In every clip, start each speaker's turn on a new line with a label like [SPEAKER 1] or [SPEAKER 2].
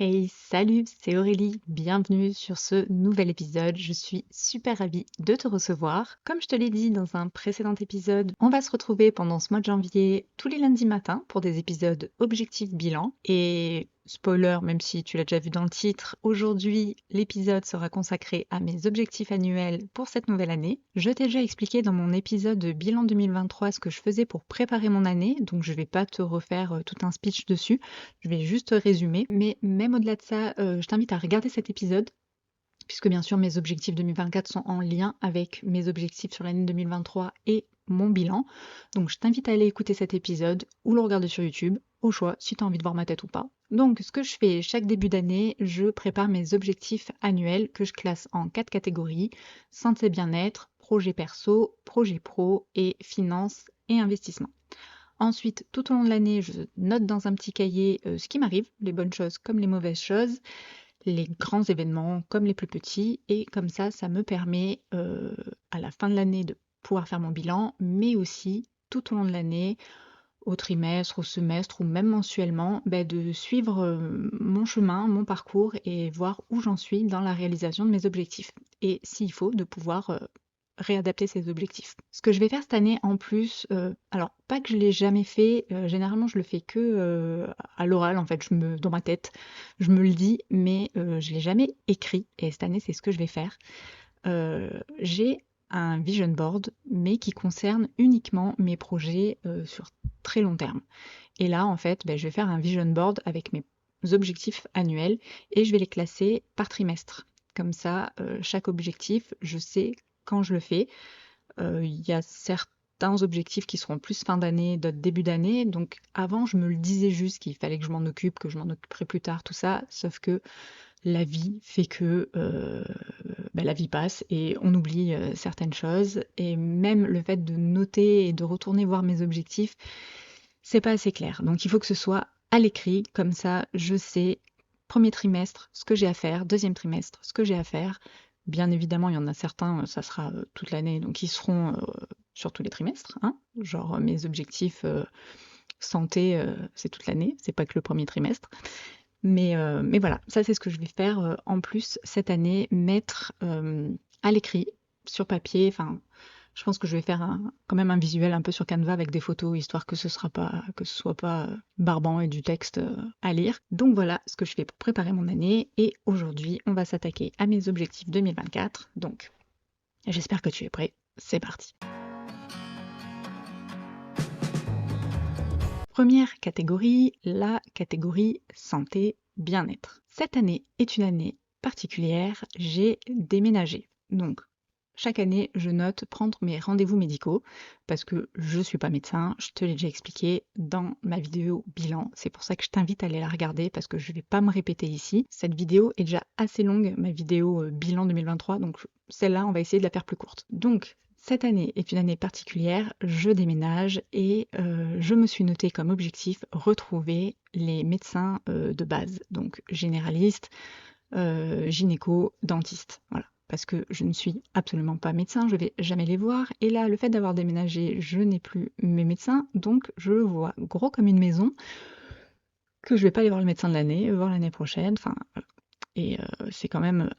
[SPEAKER 1] Hey, salut, c'est Aurélie. Bienvenue sur ce nouvel épisode. Je suis super ravie de te recevoir. Comme je te l'ai dit dans un précédent épisode, on va se retrouver pendant ce mois de janvier tous les lundis matins pour des épisodes objectifs bilan. Et spoiler, même si tu l'as déjà vu dans le titre, aujourd'hui l'épisode sera consacré à mes objectifs annuels pour cette nouvelle année. Je t'ai déjà expliqué dans mon épisode de bilan 2023 ce que je faisais pour préparer mon année, donc je vais pas te refaire tout un speech dessus. Je vais juste résumer, mais même au-delà de ça, je t'invite à regarder cet épisode, puisque bien sûr mes objectifs 2024 sont en lien avec mes objectifs sur l'année 2023 et mon bilan. Donc je t'invite à aller écouter cet épisode ou le regarder sur YouTube, au choix, si tu as envie de voir ma tête ou pas. Donc ce que je fais chaque début d'année, je prépare mes objectifs annuels que je classe en 4 catégories: santé et bien-être, projet perso, projet pro et finances et investissement. Ensuite, tout au long de l'année, je note dans un petit cahier ce qui m'arrive, les bonnes choses comme les mauvaises choses, les grands événements comme les plus petits, et comme ça me permet à la fin de l'année de pouvoir faire mon bilan, mais aussi tout au long de l'année, au trimestre, au semestre ou même mensuellement, de suivre mon chemin, mon parcours et voir où j'en suis dans la réalisation de mes objectifs. Et s'il faut, de pouvoir réadapter ses objectifs. Ce que je vais faire cette année en plus, alors pas que je l'ai jamais fait, généralement je le fais que à l'oral en fait, dans ma tête, je me le dis, mais je l'ai jamais écrit et cette année c'est ce que je vais faire. J'ai un vision board, mais qui concerne uniquement mes projets sur très long terme. Et là en fait, je vais faire un vision board avec mes objectifs annuels et je vais les classer par trimestre. Comme ça, chaque objectif, je sais quand je le fais. Il y a certains objectifs qui seront plus fin d'année, d'autres début d'année. Donc avant, je me le disais juste qu'il fallait que je m'en occupe, que je m'en occuperai plus tard, tout ça. Sauf que la vie fait que la vie passe et on oublie certaines choses. Et même le fait de noter et de retourner voir mes objectifs, c'est pas assez clair. Donc il faut que ce soit à l'écrit, comme ça je sais premier trimestre ce que j'ai à faire, deuxième trimestre ce que j'ai à faire. Bien évidemment, il y en a certains, ça sera toute l'année, donc ils seront sur tous les trimestres, hein. Genre mes objectifs santé, c'est toute l'année, c'est pas que le premier trimestre. Mais voilà, ça c'est ce que je vais faire en plus cette année, mettre à l'écrit, sur papier, enfin je pense que je vais faire quand même un visuel un peu sur Canva avec des photos, histoire que que ce soit pas barbant et du texte à lire. Donc voilà ce que je fais pour préparer mon année. Et aujourd'hui, on va s'attaquer à mes objectifs 2024. Donc, j'espère que tu es prêt. C'est parti. Première catégorie, la catégorie santé bien-être. Cette année est une année particulière, j'ai déménagé. Donc chaque année, je note prendre mes rendez-vous médicaux parce que je ne suis pas médecin, je te l'ai déjà expliqué dans ma vidéo bilan. C'est pour ça que je t'invite à aller la regarder parce que je ne vais pas me répéter ici. Cette vidéo est déjà assez longue, ma vidéo bilan 2023, donc celle-là, on va essayer de la faire plus courte. Donc, cette année est une année particulière, je déménage et je me suis noté comme objectif retrouver les médecins de base, donc généralistes, gynéco, dentiste, voilà. Parce que je ne suis absolument pas médecin, je vais jamais les voir. Et là, le fait d'avoir déménagé, je n'ai plus mes médecins, donc je vois gros comme une maison, que je vais pas aller voir le médecin de l'année, voir l'année prochaine, enfin, voilà. Et c'est quand même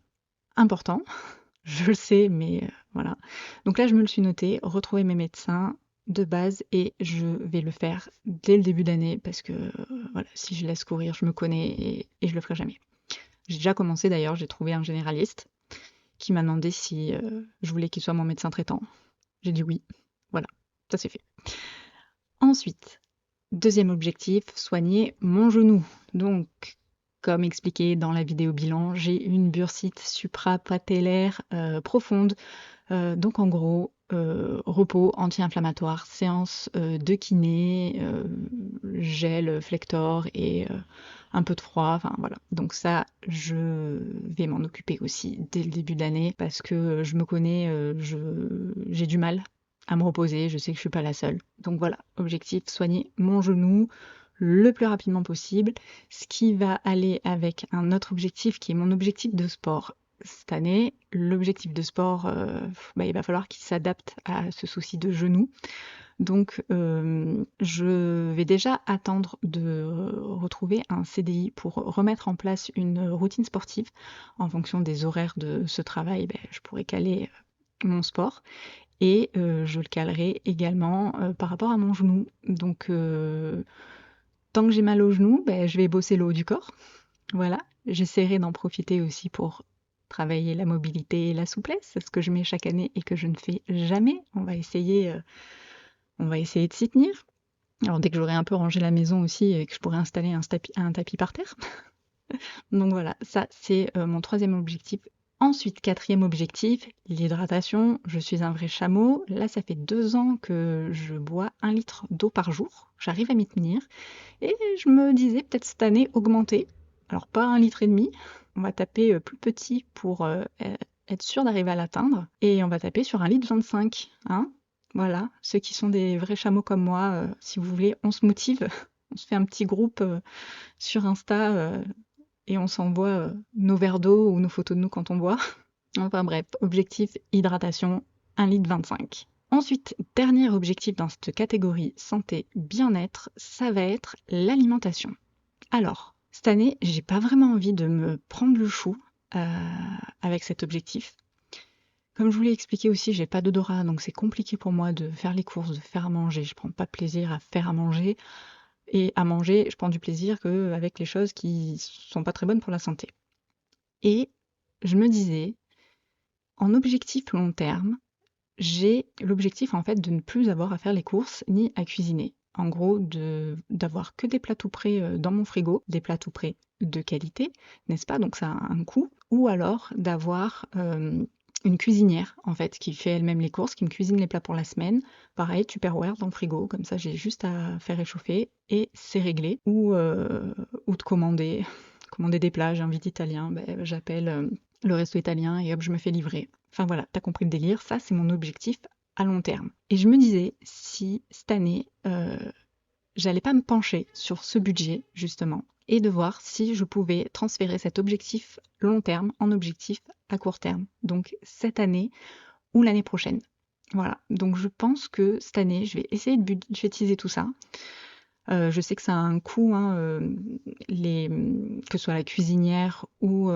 [SPEAKER 1] important, je le sais, mais voilà. Donc là, je me le suis noté, retrouver mes médecins de base, et je vais le faire dès le début d'année, parce que voilà, si je laisse courir, je me connais et je le ferai jamais. J'ai déjà commencé d'ailleurs, j'ai trouvé un généraliste qui m'a demandé si je voulais qu'il soit mon médecin traitant. J'ai dit oui. Voilà, ça c'est fait. Ensuite, deuxième objectif, soigner mon genou. Donc, comme expliqué dans la vidéo bilan, j'ai une bursite suprapatellaire profonde. Donc en gros, repos anti-inflammatoire, séance de kiné, gel flector et un peu de froid, enfin voilà. Donc ça, je vais m'en occuper aussi dès le début de l'année parce que je me connais, j'ai du mal à me reposer, je sais que je suis pas la seule. Donc voilà, objectif, soigner mon genou le plus rapidement possible, ce qui va aller avec un autre objectif qui est mon objectif de sport. Cette année, l'objectif de sport, il va falloir qu'il s'adapte à ce souci de genou. Donc, je vais déjà attendre de retrouver un CDI pour remettre en place une routine sportive. En fonction des horaires de ce travail, je pourrais caler mon sport et je le calerai également par rapport à mon genou. Donc, tant que j'ai mal au genou, je vais bosser le haut du corps. Voilà, j'essaierai d'en profiter aussi pour travailler la mobilité et la souplesse, ce que je mets chaque année et que je ne fais jamais. On va essayer de s'y tenir. Alors dès que j'aurai un peu rangé la maison aussi et que je pourrai installer un tapis par terre. Donc voilà, ça c'est mon troisième objectif. Ensuite, quatrième objectif, l'hydratation. Je suis un vrai chameau. Là, ça fait 2 ans que je bois 1 litre d'eau par jour. J'arrive à m'y tenir. Et je me disais peut-être cette année augmenter. Alors pas 1,5 litre. On va taper plus petit pour être sûr d'arriver à l'atteindre. Et on va taper sur 1,25 litre. Hein, voilà, ceux qui sont des vrais chameaux comme moi, si vous voulez, on se motive. On se fait un petit groupe sur Insta et on s'envoie nos verres d'eau ou nos photos de nous quand on boit. Enfin bref, objectif hydratation 1,25 litre. Ensuite, dernier objectif dans cette catégorie santé bien-être, ça va être l'alimentation. Alors, cette année, j'ai pas vraiment envie de me prendre le chou avec cet objectif. Comme je vous l'ai expliqué aussi, j'ai pas d'odorat, donc c'est compliqué pour moi de faire les courses, de faire à manger. Je prends pas plaisir à faire à manger. Et à manger, je prends du plaisir qu'avec les choses qui sont pas très bonnes pour la santé. Et je me disais, en objectif long terme, j'ai l'objectif en fait de ne plus avoir à faire les courses ni à cuisiner. En gros, d'avoir que des plats tout prêts dans mon frigo, des plats tout prêts de qualité, n'est-ce pas? Donc ça a un coût. Ou alors d'avoir une cuisinière en fait qui fait elle-même les courses, qui me cuisine les plats pour la semaine. Pareil, Tupperware dans le frigo, comme ça j'ai juste à faire réchauffer et c'est réglé. Ou de commander des plats, j'ai envie d'italien, j'appelle le resto italien et hop, je me fais livrer. Enfin voilà, t'as compris le délire, ça c'est mon objectif à long terme. Et je me disais, si cette année, j'allais pas me pencher sur ce budget, justement, et de voir si je pouvais transférer cet objectif long terme en objectif à court terme. Donc cette année ou l'année prochaine. Voilà, donc je pense que cette année, je vais essayer de budgétiser tout ça. Je sais que ça a un coût, hein, que ce soit la cuisinière ou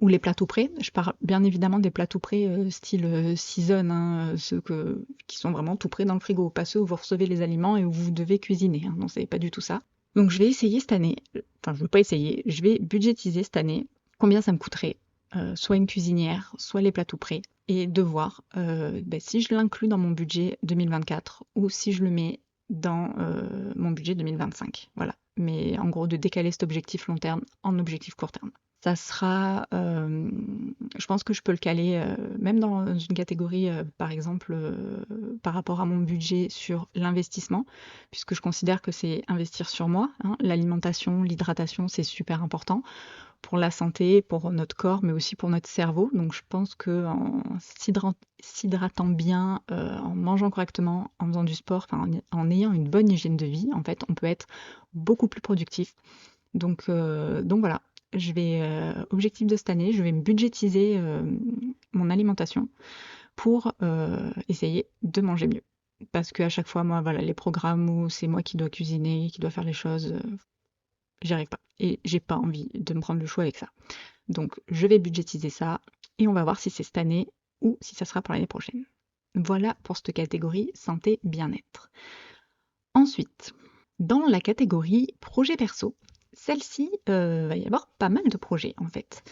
[SPEAKER 1] les plats tout prêts. Je parle bien évidemment des plats tout prêts style season, hein, qui sont vraiment tout prêts dans le frigo, pas ceux où vous recevez les aliments et où vous devez cuisiner. Hein. Non, c'est pas du tout ça. Donc je vais essayer cette année, enfin je ne veux pas essayer, je vais budgétiser cette année combien ça me coûterait, soit une cuisinière, soit les plats tout prêts, et de voir si je l'inclus dans mon budget 2024 ou si je le mets dans mon budget 2025. Voilà. Mais en gros, de décaler cet objectif long terme en objectif court terme. Ça sera, je pense que je peux le caler même dans une catégorie, par exemple, par rapport à mon budget sur l'investissement, puisque je considère que c'est investir sur moi. Hein. L'alimentation, l'hydratation, c'est super important pour la santé, pour notre corps, mais aussi pour notre cerveau. Donc je pense qu'en s'hydratant bien, en mangeant correctement, en faisant du sport, en ayant une bonne hygiène de vie, en fait, on peut être beaucoup plus productif. Donc voilà, objectif de cette année, je vais me budgétiser mon alimentation pour essayer de manger mieux. Parce qu'à chaque fois, moi, voilà, les programmes où c'est moi qui dois cuisiner, qui dois faire les choses, j'y arrive pas. Et j'ai pas envie de me prendre le choix avec ça. Donc je vais budgétiser ça et on va voir si c'est cette année ou si ça sera pour l'année prochaine. Voilà pour cette catégorie santé bien-être. Ensuite, dans la catégorie projet perso, celle-ci, va y avoir pas mal de projets en fait.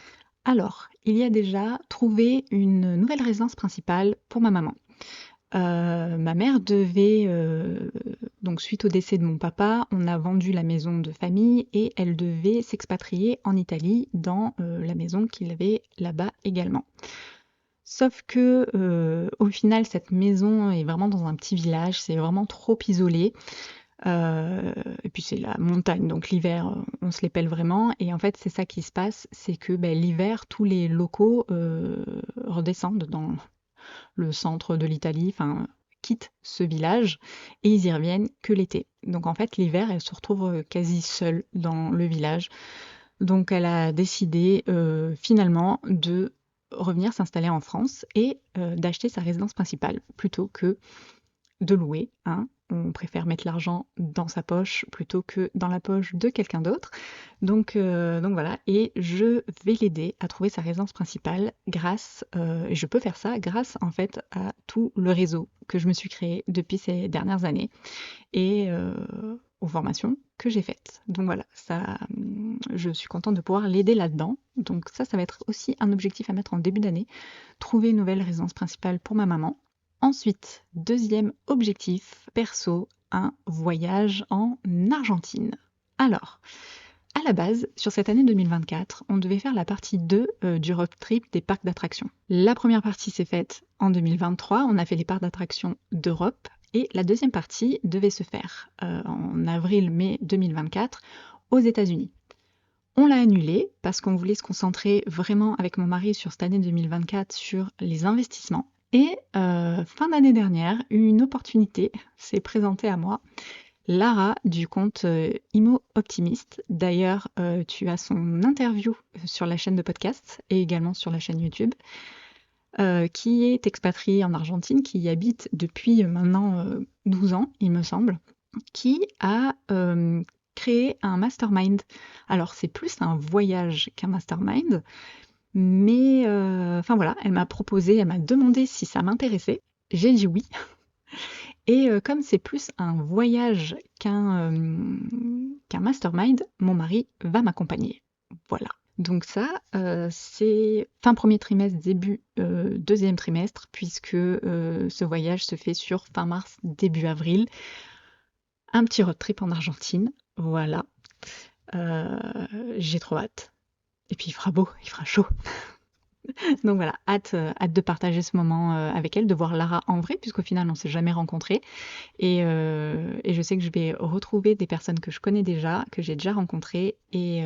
[SPEAKER 1] Alors, il y a déjà trouvé une nouvelle résidence principale pour ma maman. Ma mère devait, donc suite au décès de mon papa, on a vendu la maison de famille et elle devait s'expatrier en Italie dans la maison qu'il avait là-bas également. Sauf que au final, cette maison est vraiment dans un petit village, c'est vraiment trop isolé. Et puis c'est la montagne, donc l'hiver, on se les pèle vraiment. Et en fait, c'est ça qui se passe, c'est que l'hiver, tous les locaux redescendent dans le centre de l'Italie, enfin quittent ce village et ils y reviennent que l'été. Donc en fait, l'hiver, elle se retrouve quasi seule dans le village. Donc elle a décidé finalement de revenir s'installer en France et d'acheter sa résidence principale plutôt que de louer, hein. On préfère mettre l'argent dans sa poche plutôt que dans la poche de quelqu'un d'autre. Donc voilà, et je vais l'aider à trouver sa résidence principale et je peux faire ça grâce en fait à tout le réseau que je me suis créé depuis ces dernières années et aux formations que j'ai faites. Donc voilà, je suis contente de pouvoir l'aider là-dedans. Donc ça va être aussi un objectif à mettre en début d'année, trouver une nouvelle résidence principale pour ma maman. Ensuite, deuxième objectif perso, un voyage en Argentine. Alors, à la base, sur cette année 2024, on devait faire la partie 2 du road trip des parcs d'attractions. La première partie s'est faite en 2023, on a fait les parcs d'attractions d'Europe, et la deuxième partie devait se faire en avril-mai 2024 aux États-Unis. On l'a annulé parce qu'on voulait se concentrer vraiment avec mon mari sur cette année 2024 sur les investissements. Et fin d'année dernière, une opportunité s'est présentée à moi. Lara du compte Imo Optimiste. D'ailleurs, tu as son interview sur la chaîne de podcast et également sur la chaîne YouTube, qui est expatriée en Argentine, qui y habite depuis maintenant 12 ans, il me semble, qui a créé un mastermind. Alors, c'est plus un voyage qu'un mastermind, mais enfin voilà, elle m'a demandé si ça m'intéressait. J'ai dit oui. Et comme c'est plus un voyage qu'un mastermind, mon mari va m'accompagner. Voilà. Donc ça, c'est fin premier trimestre, début deuxième trimestre, puisque ce voyage se fait sur fin mars, début avril. Un petit road trip en Argentine, voilà. J'ai trop hâte. Et puis il fera beau, il fera chaud. Donc voilà, hâte de partager ce moment avec elle, de voir Lara en vrai, puisqu'au final on ne s'est jamais rencontrés. Et je sais que je vais retrouver des personnes que je connais déjà, que j'ai déjà rencontrées, et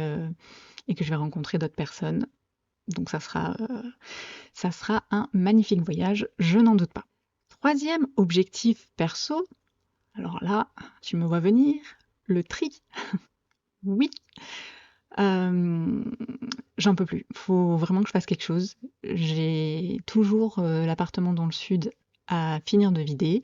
[SPEAKER 1] que je vais rencontrer d'autres personnes. Donc ça sera un magnifique voyage, je n'en doute pas. Troisième objectif perso, alors là, tu me vois venir, le tri. Oui, j'en peux plus. Faut vraiment que je fasse quelque chose. J'ai toujours l'appartement dans le sud à finir de vider.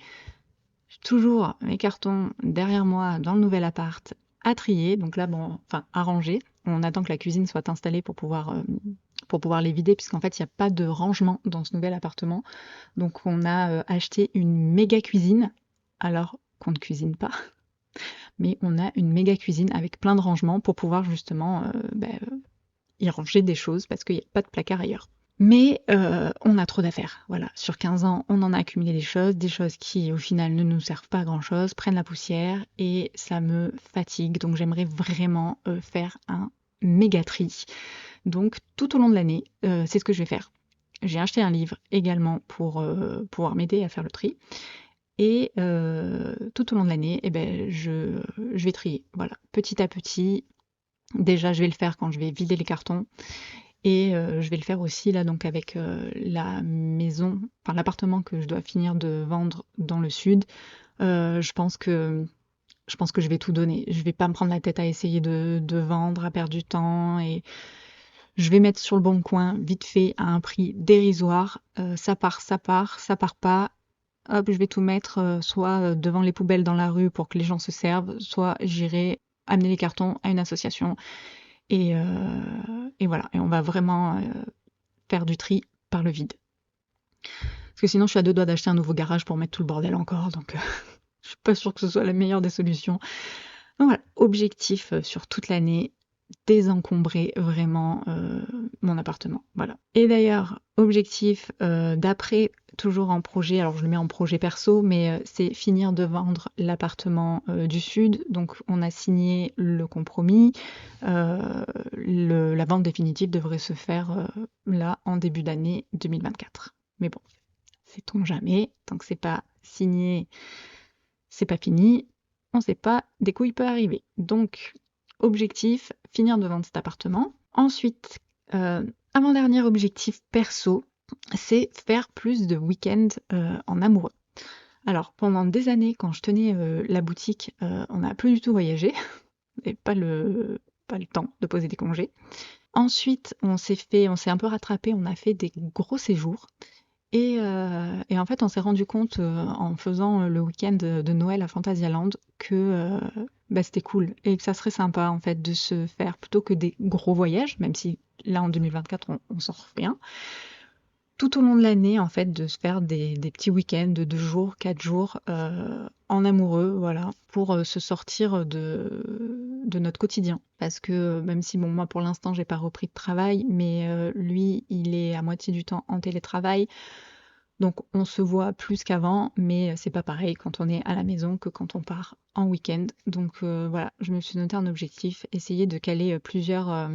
[SPEAKER 1] J'ai toujours mes cartons derrière moi dans le nouvel appart à trier. Donc là, bon, enfin, à ranger. On attend que la cuisine soit installée pour pouvoir les vider, puisqu'en fait, il n'y a pas de rangement dans ce nouvel appartement. Donc on a acheté une méga cuisine, alors qu'on ne cuisine pas. Mais on a une méga cuisine avec plein de rangements pour pouvoir justement y ranger des choses parce qu'il n'y a pas de placard ailleurs. Mais on a trop d'affaires. Voilà, sur 15 ans, on en a accumulé des choses qui au final ne nous servent pas à grand chose, prennent la poussière et ça me fatigue. Donc j'aimerais vraiment faire un méga tri. Donc tout au long de l'année, c'est ce que je vais faire. J'ai acheté un livre également pour pouvoir m'aider à faire le tri. Et tout au long de l'année, eh ben, je vais trier. Voilà, petit à petit. Déjà, je vais le faire quand je vais vider les cartons. Et je vais le faire aussi là donc avec la maison, enfin l'appartement que je dois finir de vendre dans le sud. Je pense que je vais tout donner. Je vais pas me prendre la tête à essayer de vendre, à perdre du temps et je vais mettre sur le bon coin vite fait à un prix dérisoire. Ça part, ça part pas. Hop, je vais tout mettre soit devant les poubelles dans la rue pour que les gens se servent, soit j'irai amener les cartons à une association et voilà. Et on va vraiment faire du tri par le vide. Parce que sinon, je suis à deux doigts d'acheter un nouveau garage pour mettre tout le bordel encore. Donc, je suis pas sûre que ce soit la meilleure des solutions. Donc voilà, objectif sur toute l'année, désencombrer vraiment mon appartement. Voilà. Et d'ailleurs, objectif d'après, toujours en projet, alors je le mets en projet perso, mais c'est finir de vendre l'appartement du Sud. Donc on a signé le compromis. La vente définitive devrait se faire là en début d'année 2024. Mais bon, sait-on jamais, tant que c'est pas signé, c'est pas fini. On sait pas, des coups il peut arriver. Donc, objectif, finir de vendre cet appartement. Ensuite, avant-dernier objectif perso, c'est faire plus de week-ends en amoureux. Alors, pendant des années, quand je tenais la boutique, on n'a plus du tout voyagé. Et pas le temps de poser des congés. Ensuite, on s'est un peu rattrapé, on a fait des gros séjours. Et en fait, on s'est rendu compte en faisant le week-end de Noël à Phantasialand que c'était cool et que ça serait sympa en fait de se faire plutôt que des gros voyages, même si là en 2024 on s'en refait un, tout au long de l'année en fait de se faire des petits week-ends de 2 jours, 4 jours en amoureux, voilà, pour se sortir de notre quotidien. Parce que même si bon moi pour l'instant j'ai pas repris de travail, mais lui il est à moitié du temps en télétravail. Donc on se voit plus qu'avant, mais c'est pas pareil quand on est à la maison que quand on part en week-end. Donc voilà, je me suis noté un objectif, essayer de caler plusieurs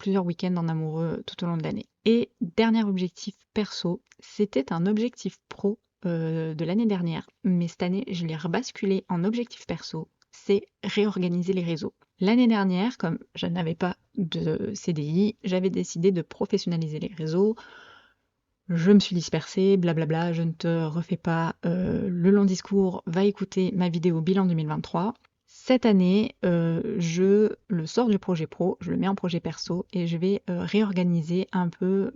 [SPEAKER 1] week-ends en amoureux tout au long de l'année. Et dernier objectif perso, c'était un objectif pro de l'année dernière, mais cette année je l'ai rebasculé en objectif perso, c'est réorganiser les réseaux. L'année dernière, comme je n'avais pas de CDI, j'avais décidé de professionnaliser les réseaux. Je me suis dispersée, blablabla, je ne te refais pas le long discours, va écouter ma vidéo bilan 2023. Cette année, je le sors du projet pro, je le mets en projet perso et je vais réorganiser un peu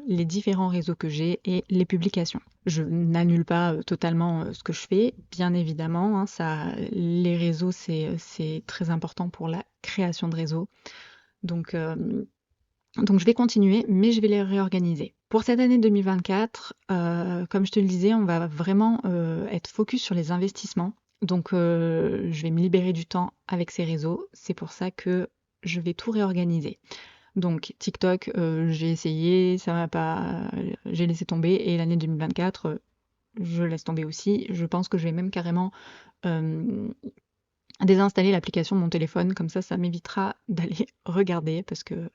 [SPEAKER 1] les différents réseaux que j'ai et les publications. Je n'annule pas totalement ce que je fais, bien évidemment, hein, les réseaux c'est très important pour la création de réseaux. Donc je vais continuer, mais je vais les réorganiser. Pour cette année 2024, comme je te le disais, on va vraiment être focus sur les investissements. Donc je vais me libérer du temps avec ces réseaux. C'est pour ça que je vais tout réorganiser. Donc TikTok, j'ai essayé, ça m'a pas, j'ai laissé tomber. Et l'année 2024, je laisse tomber aussi. Je pense que je vais même carrément désinstaller l'application de mon téléphone. Comme ça m'évitera d'aller regarder parce que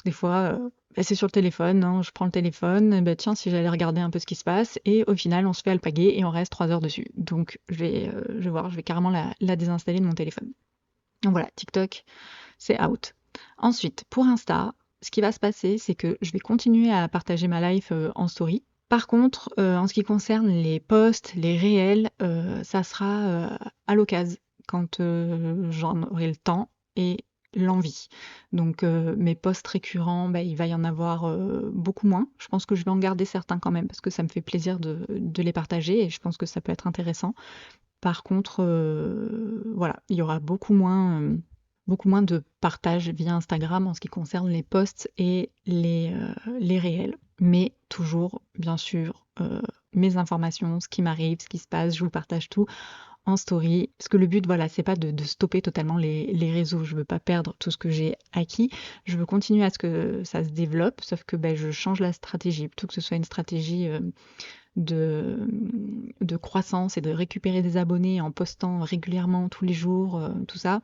[SPEAKER 1] des fois, c'est sur le téléphone, hein, je prends le téléphone, tiens, si j'allais regarder un peu ce qui se passe, et au final, on se fait alpaguer et on reste 3 heures dessus. Donc, je vais voir, je vais carrément la désinstaller de mon téléphone. Donc voilà, TikTok, c'est out. Ensuite, pour Insta, ce qui va se passer, c'est que je vais continuer à partager ma life en story. Par contre, en ce qui concerne les posts, les réels, ça sera à l'occasion, quand j'en aurai le temps et l'envie. Donc mes posts récurrents, il va y en avoir beaucoup moins. Je pense que je vais en garder certains quand même parce que ça me fait plaisir de les partager et je pense que ça peut être intéressant. Par contre, voilà, il y aura beaucoup moins de partage via Instagram en ce qui concerne les posts et les réels. Mais toujours, bien sûr, mes informations, ce qui m'arrive, ce qui se passe, je vous partage tout en story. Parce que le but, voilà, c'est pas de stopper totalement les réseaux. Je veux pas perdre tout ce que j'ai acquis. Je veux continuer à ce que ça se développe, sauf que je change la stratégie. Plutôt que ce soit une stratégie de, de croissance et de récupérer des abonnés en postant régulièrement tous les jours, tout ça.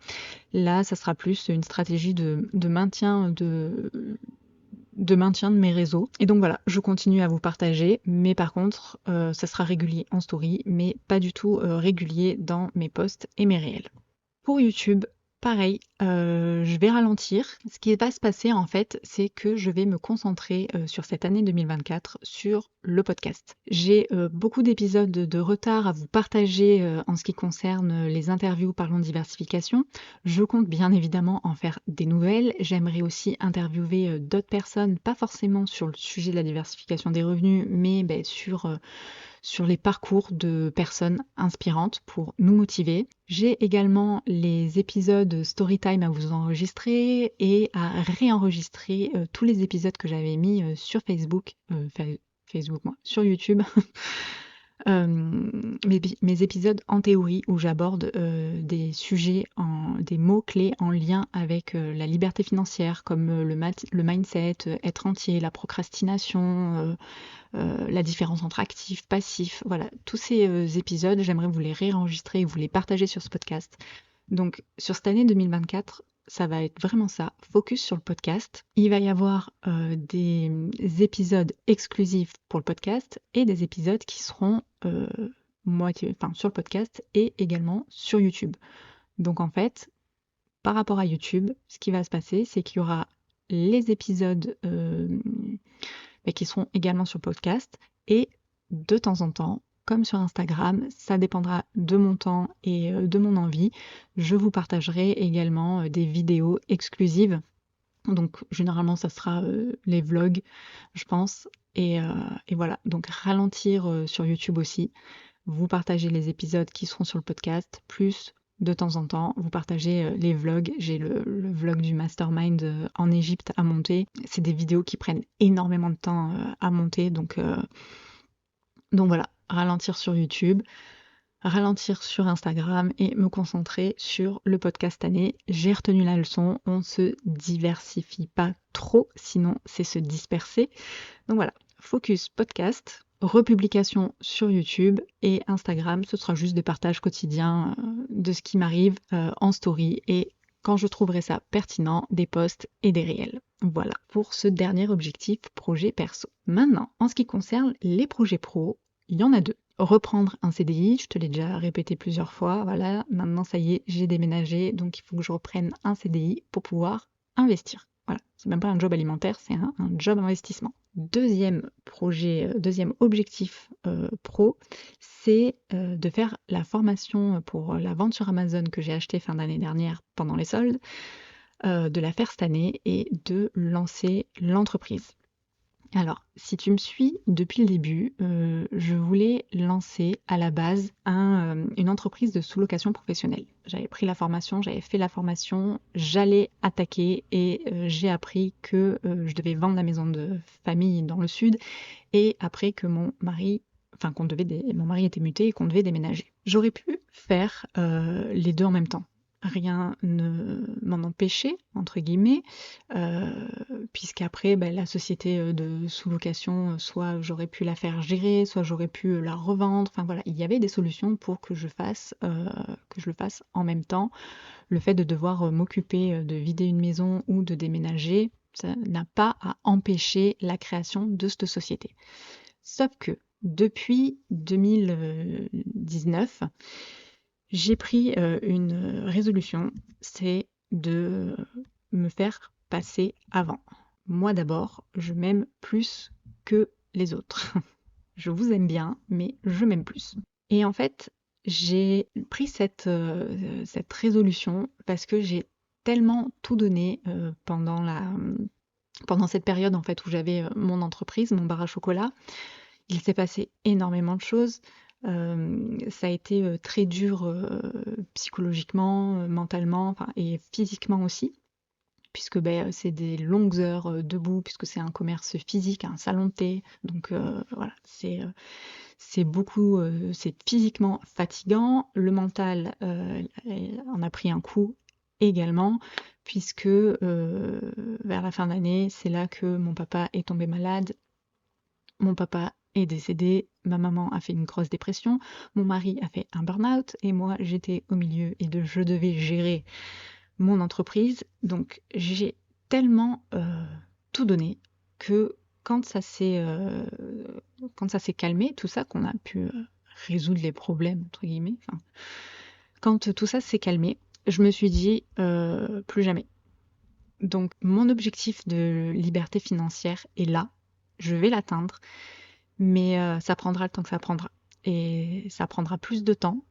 [SPEAKER 1] Là, ça sera plus une stratégie de maintien de maintien de mes réseaux. Et donc voilà, je continue à vous partager, mais par contre, ça sera régulier en story, mais pas du tout régulier dans mes posts et mes réels. Pour YouTube, pareil, je vais ralentir. Ce qui va se passer en fait, c'est que je vais me concentrer sur cette année 2024 sur le podcast. J'ai beaucoup d'épisodes de retard à vous partager en ce qui concerne les interviews parlant de diversification. Je compte bien évidemment en faire des nouvelles. J'aimerais aussi interviewer d'autres personnes, pas forcément sur le sujet de la diversification des revenus, mais sur les parcours de personnes inspirantes pour nous motiver. J'ai également les épisodes Storytime à vous enregistrer et à réenregistrer tous les épisodes que j'avais mis sur Facebook, moi, sur YouTube. Mes épisodes en théorie où j'aborde des sujets, des mots-clés en lien avec la liberté financière, comme le mindset, être entier, la procrastination, la différence entre actif, passif, voilà, tous ces épisodes, j'aimerais vous les réenregistrer et vous les partager sur ce podcast. Donc sur cette année 2024, ça va être vraiment ça, focus sur le podcast. Il va y avoir des épisodes exclusifs pour le podcast et des épisodes qui seront sur le podcast et également sur YouTube. Donc en fait, par rapport à YouTube, ce qui va se passer, c'est qu'il y aura les épisodes qui seront également sur le podcast et de temps en temps, comme sur Instagram, ça dépendra de mon temps et de mon envie, je vous partagerai également des vidéos exclusives Donc généralement ça sera les vlogs, je pense. Et voilà, donc ralentir sur YouTube aussi. Vous partagez les épisodes qui seront sur le podcast, plus de temps en temps, vous partagez les vlogs. J'ai le vlog du mastermind en Égypte à monter. C'est des vidéos qui prennent énormément de temps à monter, donc voilà, ralentir sur YouTube, ralentir sur Instagram et me concentrer sur le podcast année. J'ai retenu la leçon, on se diversifie pas trop, sinon c'est se disperser. Donc voilà, focus podcast, republication sur YouTube et Instagram, ce sera juste des partages quotidiens de ce qui m'arrive en story et quand je trouverai ça pertinent, des posts et des réels. Voilà pour ce dernier objectif projet perso. Maintenant, en ce qui concerne les projets pro, il y en a deux. Reprendre un CDI, je te l'ai déjà répété plusieurs fois, voilà, maintenant ça y est, j'ai déménagé, donc il faut que je reprenne un CDI pour pouvoir investir. Voilà, c'est même pas un job alimentaire, c'est un job investissement. Deuxième projet, deuxième objectif pro, c'est de faire la formation pour la vente sur Amazon que j'ai achetée fin d'année dernière pendant les soldes, de la faire cette année et de lancer l'entreprise. Alors, si tu me suis depuis le début, je voulais lancer à la base une entreprise de sous-location professionnelle. J'avais pris la formation, j'avais fait la formation, j'allais attaquer et j'ai appris que je devais vendre la maison de famille dans le sud et après que mon mari était muté et qu'on devait déménager. J'aurais pu faire les deux en même temps. Rien ne m'en empêchait, entre guillemets, puisqu'après, la société de sous-location, soit j'aurais pu la faire gérer, soit j'aurais pu la revendre. Enfin voilà, il y avait des solutions pour que je le fasse en même temps. Le fait de devoir m'occuper de vider une maison ou de déménager, ça n'a pas à empêcher la création de cette société. Sauf que depuis 2019, j'ai pris une résolution, c'est de me faire passer avant. Moi d'abord, je m'aime plus que les autres. Je vous aime bien, mais je m'aime plus. Et en fait, j'ai pris cette résolution parce que j'ai tellement tout donné pendant cette période en fait où j'avais mon entreprise, mon bar à chocolat. Il s'est passé énormément de choses. Ça a été très dur psychologiquement, mentalement, enfin, et physiquement aussi, puisque c'est des longues heures debout, puisque c'est un commerce physique, un salon de thé. Donc voilà, c'est beaucoup, c'est physiquement fatigant. Le mental en a pris un coup également, puisque vers la fin d'année, c'est là que mon papa est tombé malade. Mon papa est décédé, ma maman a fait une grosse dépression, mon mari a fait un burn-out et moi j'étais au milieu et je devais gérer mon entreprise. Donc j'ai tellement tout donné que quand ça s'est calmé, tout ça, qu'on a pu résoudre les problèmes, entre guillemets, enfin, quand tout ça s'est calmé, je me suis dit plus jamais. Donc mon objectif de liberté financière est là, je vais l'atteindre, mais ça prendra le temps que ça prendra. Et ça prendra plus de temps,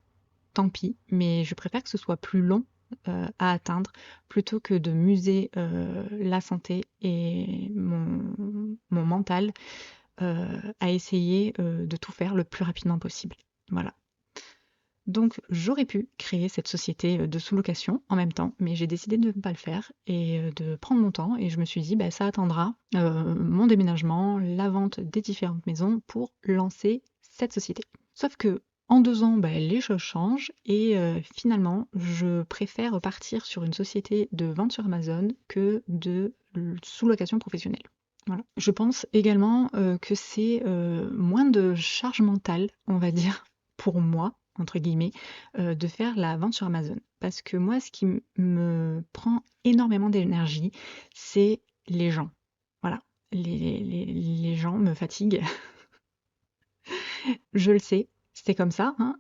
[SPEAKER 1] tant pis, mais je préfère que ce soit plus long à atteindre plutôt que de muser la santé et mon mental à essayer de tout faire le plus rapidement possible. Voilà. Donc j'aurais pu créer cette société de sous-location en même temps, mais j'ai décidé de ne pas le faire et de prendre mon temps et je me suis dit ça attendra mon déménagement, la vente des différentes maisons pour lancer cette société. Sauf que en 2 ans, les choses changent et finalement je préfère partir sur une société de vente sur Amazon que de sous-location professionnelle. Voilà. Je pense également que c'est moins de charge mentale, on va dire, pour moi, entre guillemets, de faire la vente sur Amazon. Parce que moi, ce qui me prend énormément d'énergie, c'est les gens. Voilà. Les gens me fatiguent. Je le sais, c'est comme ça, hein.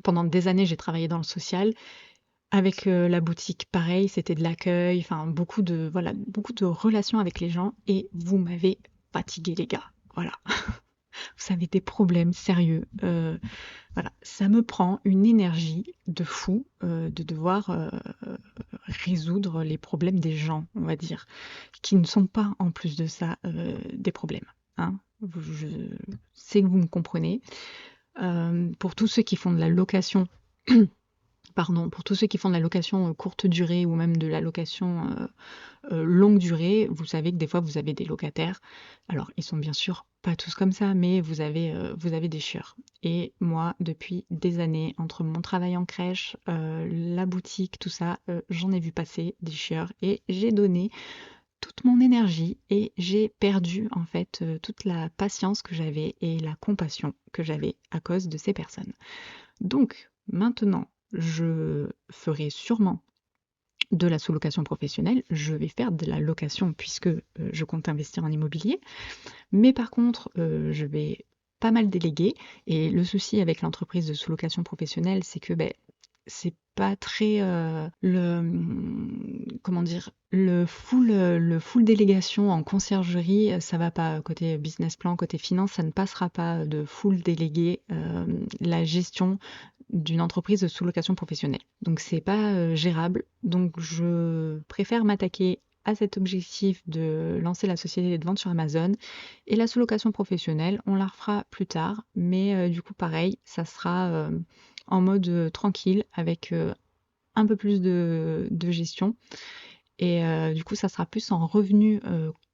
[SPEAKER 1] Pendant des années, j'ai travaillé dans le social. Avec la boutique, pareil, c'était de l'accueil, enfin beaucoup de relations avec les gens et vous m'avez fatigué les gars. Voilà. vous avez des problèmes sérieux. Voilà, ça me prend une énergie de fou de devoir résoudre les problèmes des gens, on va dire, qui ne sont pas en plus de ça des problèmes. Hein. Je sais que vous me comprenez. Pour tous ceux qui font de la location, pardon, pour tous ceux qui font de la location courte durée ou même de la location longue durée, vous savez que des fois vous avez des locataires. Alors, ils sont bien sûr pas tous comme ça, mais vous avez des chieurs. Et moi, depuis des années, entre mon travail en crèche, la boutique, tout ça, j'en ai vu passer des chieurs et j'ai donné toute mon énergie et j'ai perdu en fait toute la patience que j'avais et la compassion que j'avais à cause de ces personnes. Donc, maintenant, je ferai sûrement de la sous-location professionnelle, je vais faire de la location puisque je compte investir en immobilier. Mais par contre, je vais pas mal déléguer. Et le souci avec l'entreprise de sous-location professionnelle, c'est que c'est pas très comment dire, le full délégation en conciergerie, ça va pas côté business plan, côté finance, ça ne passera pas de full délégué la gestion d'une entreprise de sous-location professionnelle. Donc c'est pas gérable. Donc je préfère m'attaquer à cet objectif de lancer la société de vente sur Amazon et la sous-location professionnelle, on la refera plus tard, mais du coup pareil, ça sera en mode tranquille avec un peu plus de gestion et du coup ça sera plus en revenu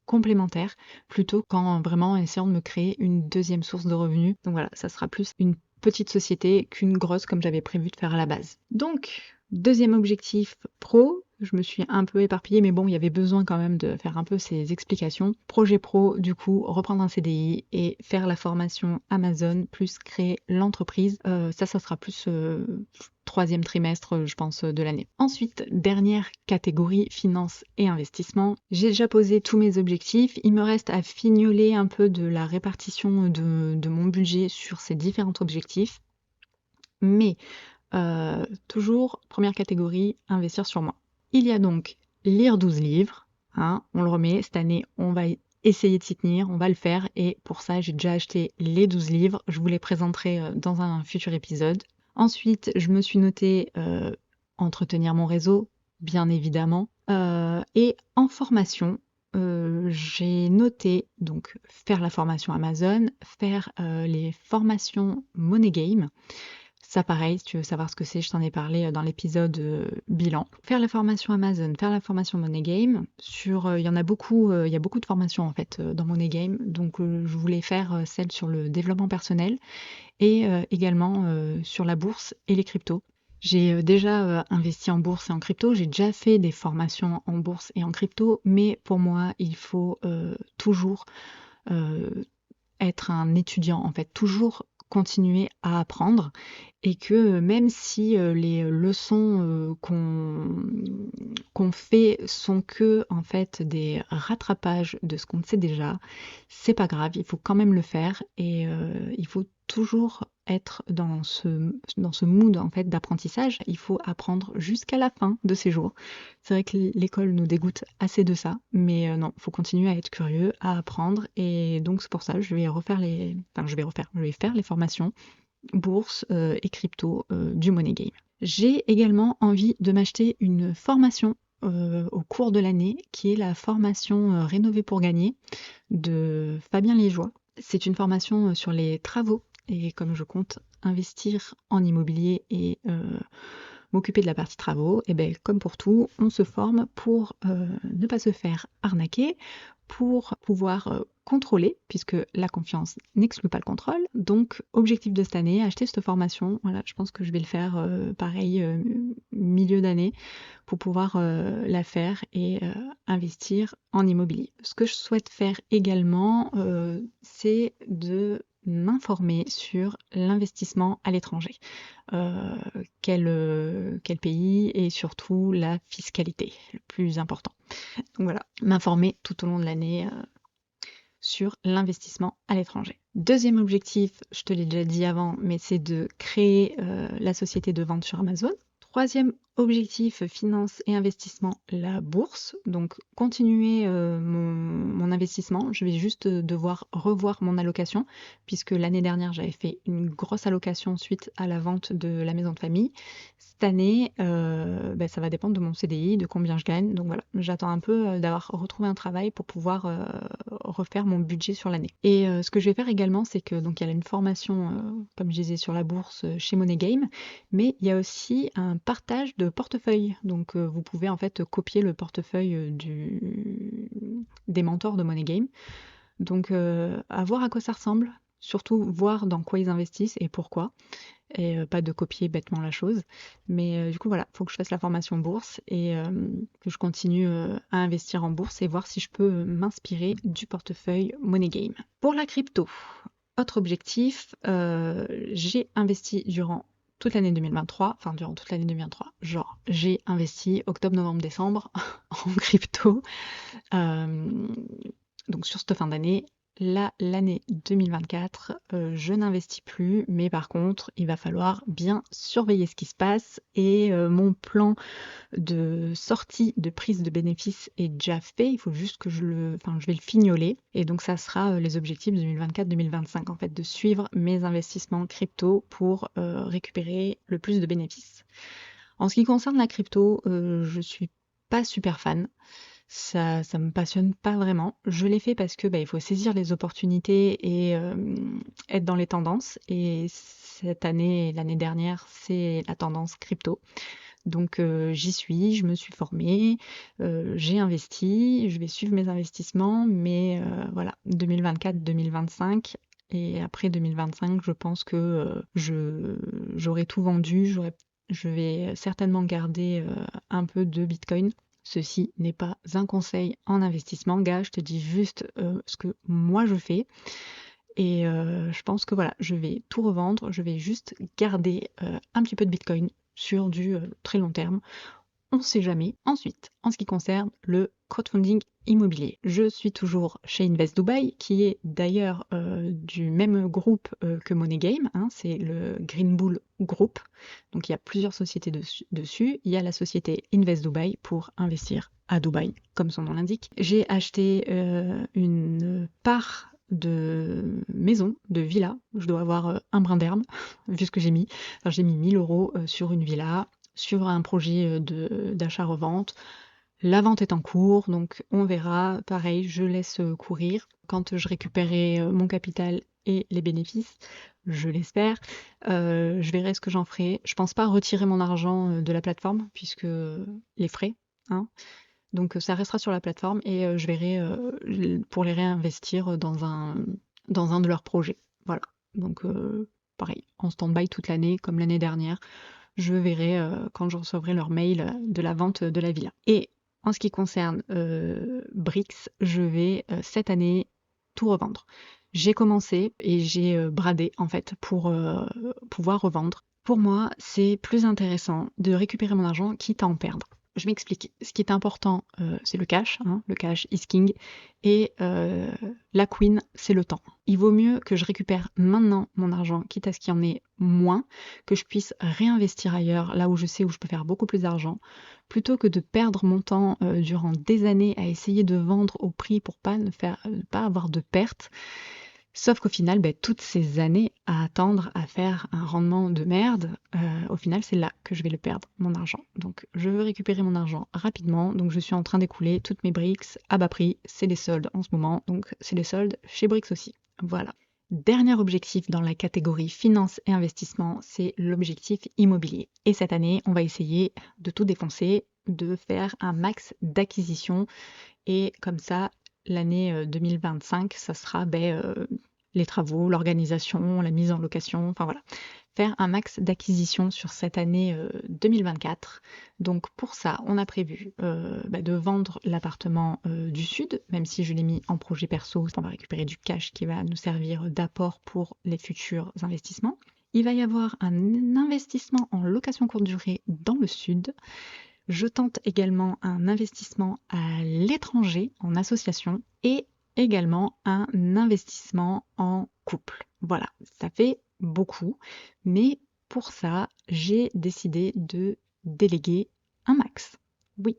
[SPEAKER 1] complémentaire plutôt qu'en vraiment essayant de me créer une deuxième source de revenus. Donc voilà, ça sera plus une petite société qu'une grosse comme j'avais prévu de faire à la base. Donc, deuxième objectif pro, je me suis un peu éparpillée, mais bon, il y avait besoin quand même de faire un peu ces explications. Projet pro, du coup, reprendre un CDI et faire la formation Amazon, plus créer l'entreprise. Ça sera plus troisième trimestre, je pense, de l'année. Ensuite, dernière catégorie, finance et investissement. J'ai déjà posé tous mes objectifs. Il me reste à fignoler un peu de la répartition de mon budget sur ces différents objectifs. Mais toujours, première catégorie, investir sur moi. Il y a donc lire 12 livres, hein, on le remet, cette année on va essayer de s'y tenir, on va le faire et pour ça j'ai déjà acheté les 12 livres, je vous les présenterai dans un futur épisode. Ensuite je me suis noté entretenir mon réseau, bien évidemment, et en formation, j'ai noté donc faire la formation Amazon, faire les formations Money Game. Ça pareil, si tu veux savoir ce que c'est, je t'en ai parlé dans l'épisode bilan. Faire la formation Amazon, faire la formation Money Game. Il y en a beaucoup, il y a beaucoup de formations en fait dans Money Game. Donc je voulais faire celle sur le développement personnel et également sur la bourse et les cryptos. J'ai déjà investi en bourse et en crypto, j'ai déjà fait des formations en bourse et en crypto, mais pour moi, il faut toujours euh, être un étudiant, en fait, toujours continuer à apprendre et que même si les leçons qu'on fait sont que en fait des rattrapages de ce qu'on sait déjà, c'est pas grave, il faut quand même le faire et il faut toujours être dans ce mood en fait d'apprentissage. Il faut apprendre jusqu'à la fin de ses jours. C'est vrai que l'école nous dégoûte assez de ça, mais non, il faut continuer à être curieux, à apprendre et donc c'est pour ça que je vais faire les formations bourse et crypto du Money Game. J'ai également envie de m'acheter une formation au cours de l'année qui est la formation Rénover pour gagner de Fabien Léjoie. C'est une formation sur les travaux et comme je compte investir en immobilier et m'occuper de la partie travaux, et bien comme pour tout, on se forme pour ne pas se faire arnaquer, pour pouvoir contrôler, puisque la confiance n'exclut pas le contrôle. Donc, objectif de cette année, acheter cette formation. Voilà, je pense que je vais le faire pareil, milieu d'année, pour pouvoir la faire et investir en immobilier. Ce que je souhaite faire également, c'est de m'informer sur l'investissement à l'étranger. Quel pays et surtout la fiscalité, le plus important. Donc voilà, m'informer tout au long de l'année sur l'investissement à l'étranger. Deuxième objectif, je te l'ai déjà dit avant, mais c'est de créer la société de vente sur Amazon. Troisième Objectif finance et investissement, la bourse. Donc continuer mon investissement. Je vais juste devoir revoir mon allocation puisque l'année dernière j'avais fait une grosse allocation suite à la vente de la maison de famille. Cette année, ça va dépendre de mon CDI, de combien je gagne. Donc voilà, j'attends un peu d'avoir retrouvé un travail pour pouvoir refaire mon budget sur l'année. Et ce que je vais faire également, c'est que donc il y a une formation, comme je disais, sur la bourse chez Money Game, mais il y a aussi un partage de portefeuille. Donc vous pouvez en fait copier le portefeuille des mentors de Money Game. Donc à voir à quoi ça ressemble, surtout voir dans quoi ils investissent et pourquoi, et pas de copier bêtement la chose. Mais du coup voilà, il faut que je fasse la formation bourse et que je continue à investir en bourse et voir si je peux m'inspirer du portefeuille Money Game. Pour la crypto, autre objectif, j'ai investi durant toute l'année 2023, enfin durant toute l'année 2023, genre j'ai investi octobre, novembre, décembre en crypto. Euh, donc sur cette fin d'année, là, l'année 2024, je n'investis plus, mais par contre, il va falloir bien surveiller ce qui se passe et mon plan de sortie de prise de bénéfices est déjà fait. Il faut juste que je vais le fignoler. Et donc, ça sera les objectifs 2024-2025, en fait, de suivre mes investissements crypto pour récupérer le plus de bénéfices. En ce qui concerne la crypto, je suis pas super fan. Ça me passionne pas vraiment. Je l'ai fait parce que il faut saisir les opportunités et être dans les tendances. Et cette année et l'année dernière, c'est la tendance crypto. Donc j'y suis, je me suis formée, j'ai investi, je vais suivre mes investissements, mais voilà, 2024-2025 et après 2025, je pense que j'aurai tout vendu, je vais certainement garder un peu de Bitcoin. Ceci n'est pas un conseil en investissement, gars, je te dis juste ce que moi je fais. Et je pense que voilà, je vais tout revendre, je vais juste garder un petit peu de Bitcoin sur du très long terme. On ne sait jamais. Ensuite, en ce qui concerne le crowdfunding immobilier, je suis toujours chez Invest Dubai, qui est d'ailleurs du même groupe que Money Game, hein, c'est le Green Bull Group. Donc il y a plusieurs sociétés dessus. Il y a la société Invest Dubai pour investir à Dubaï, comme son nom l'indique. J'ai acheté une part de maison, de villa. Je dois avoir un brin d'herbe, vu ce que j'ai mis. Enfin, j'ai mis 1000 euros sur une villa, sur un projet d'achat-revente. La vente est en cours, donc on verra. Pareil, je laisse courir. Quand je récupérerai mon capital et les bénéfices, je l'espère, je verrai ce que j'en ferai. Je pense pas retirer mon argent de la plateforme, puisque les frais, hein. Donc ça restera sur la plateforme et je verrai pour les réinvestir dans un de leurs projets. Voilà. Donc pareil, en stand-by toute l'année, comme l'année dernière. Je verrai quand je recevrai leur mail de la vente de la villa. Et en ce qui concerne Brix, je vais cette année tout revendre. J'ai commencé et j'ai bradé en fait pour pouvoir revendre. Pour moi, c'est plus intéressant de récupérer mon argent quitte à en perdre. Je m'explique. Ce qui est important, c'est le cash, hein, le cash is king, et la queen, c'est le temps. Il vaut mieux que je récupère maintenant mon argent, quitte à ce qu'il y en ait moins, que je puisse réinvestir ailleurs, là où je sais où je peux faire beaucoup plus d'argent, plutôt que de perdre mon temps durant des années à essayer de vendre au prix pour pas pas avoir de pertes. Sauf qu'au final, toutes ces années à attendre à faire un rendement de merde, au final, c'est là que je vais le perdre, mon argent. Donc, je veux récupérer mon argent rapidement. Donc, je suis en train d'écouler toutes mes briques à bas prix. C'est les soldes en ce moment. Donc, c'est les soldes chez Brix aussi. Voilà. Dernier objectif dans la catégorie finance et investissement, c'est l'objectif immobilier. Et cette année, on va essayer de tout défoncer, de faire un max d'acquisitions. Et comme ça, l'année 2025, ça sera les travaux, l'organisation, la mise en location, enfin voilà. Faire un max d'acquisitions sur cette année 2024. Donc pour ça, on a prévu de vendre l'appartement du Sud, même si je l'ai mis en projet perso, on va récupérer du cash qui va nous servir d'apport pour les futurs investissements. Il va y avoir un investissement en location courte durée dans le Sud. Je tente également un investissement à l'étranger en association et également un investissement en couple. Voilà, ça fait beaucoup, mais pour ça, j'ai décidé de déléguer un max. Oui,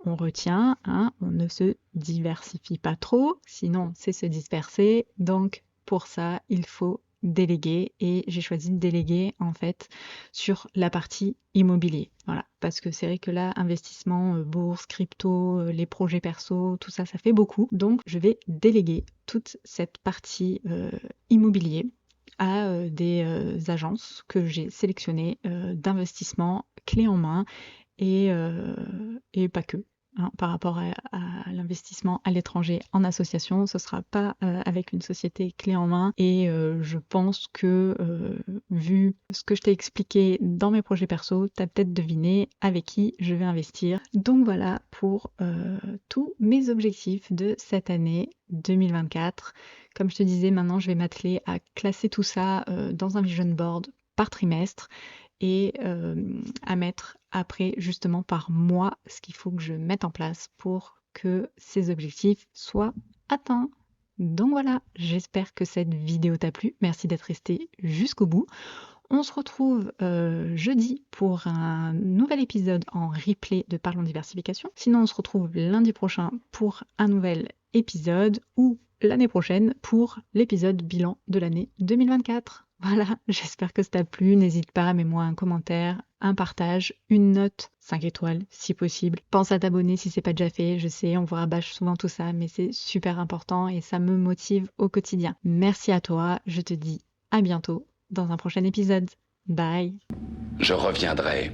[SPEAKER 1] on retient, hein, on ne se diversifie pas trop, sinon c'est se disperser. Donc pour ça, il faut déléguer et j'ai choisi de déléguer en fait sur la partie immobilier. Voilà, parce que c'est vrai que là, investissement, bourse, crypto, les projets perso, tout ça, ça fait beaucoup. Donc je vais déléguer toute cette partie immobilier à des agences que j'ai sélectionnées d'investissement clé en main et pas que. Hein, par rapport à l'investissement à l'étranger en association, ce sera pas avec une société clé en main et je pense que vu ce que je t'ai expliqué dans mes projets perso, tu as peut-être deviné avec qui je vais investir. Donc voilà pour tous mes objectifs de cette année 2024. Comme je te disais, maintenant je vais m'atteler à classer tout ça dans un vision board par trimestre et à mettre après justement par mois ce qu'il faut que je mette en place pour que ces objectifs soient atteints. Donc voilà, j'espère que cette vidéo t'a plu. Merci d'être resté jusqu'au bout. On se retrouve jeudi pour un nouvel épisode en replay de Parlons Diversification. Sinon, on se retrouve lundi prochain pour un nouvel épisode ou l'année prochaine pour l'épisode bilan de l'année 2024. Voilà, j'espère que ça t'a plu. N'hésite pas, mets-moi un commentaire, un partage, une note, 5 étoiles si possible. Pense à t'abonner si c'est pas déjà fait. Je sais, on vous rabâche souvent tout ça, mais c'est super important et ça me motive au quotidien. Merci à toi, je te dis à bientôt dans un prochain épisode. Bye.
[SPEAKER 2] Je reviendrai.